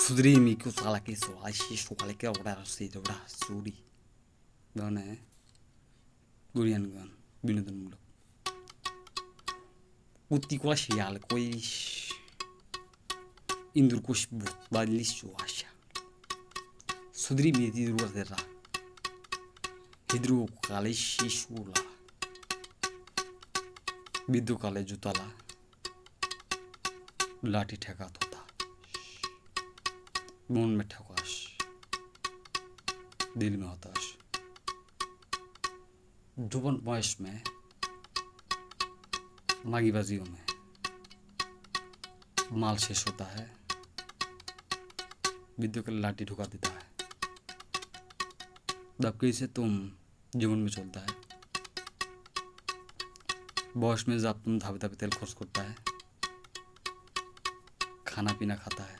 Sudrimi sala que so ashi sala que ora si ora suri done Korean গান বিনোদনমূলক উত্তিকলা শিয়াল কই indur kush but badlis asha sudri meti ruadera hidru kale shishula বিদ্যু কালে জুতালা लाठी ठेका होता मन में ठकाश दिल में हताश जुबन बयस में मागीबाजियों में माल शेष होता है विद्युत का लाठी ठुका देता है दबके से तुम जीवन में चलता है बॉस में जब तुम धाबे धाबे तेल खर्च करता है खाना पीना खाता है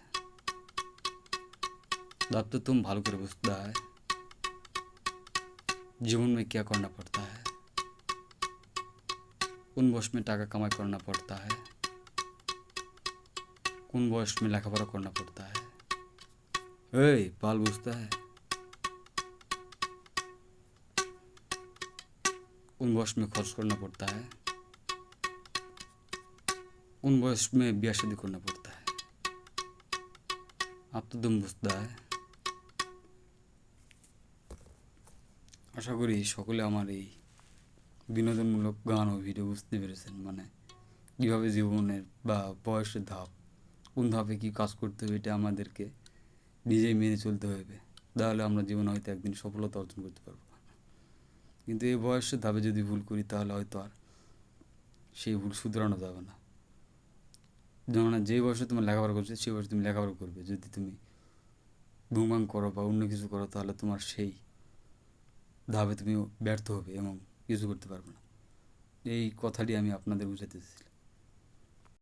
तब तो तुम भालू कर बुझता है जीवन में क्या करना पड़ता है उन बॉस में टाका कमाई करना पड़ता है उन बॉस में लेखापढ़ा करना पड़ता है बाल बुझता है उन बॉस में खर्च करना पड़ता है उन बॉस में ब्याह शादी करना पड़ता है अब तो तुम बुझता है আশা করি সকলে আমার এই বিনোদনমূলক গান ও ভিডিও বুঝতে পেরেছেন মানে কীভাবে জীবনের বা বয়সের ধাপ কোন ধাপে কী কাজ করতে হবে এটা আমাদেরকে নিজেই মেনে চলতে হবে তাহলে আমরা জীবনে হয়তো একদিন সফলতা অর্জন করতে পারবো কিন্তু এই বয়সের ধাপে যদি ভুল করি তাহলে হয়তো আর সেই ভুল শুধরানো যাবে না যেমন যে বয়সে তোমার লেখাপড়া করছো সেই বয়সে তুমি লেখাপড়া করবে যদি তুমি ধূমপান করো বা অন্য কিছু করো তাহলে তোমার সেই ধাপে তুমি ব্যর্থ হবে এবং কিছু করতে পারবে না এই কথাটি আমি আপনাদের বুঝাতে চাইছিলাম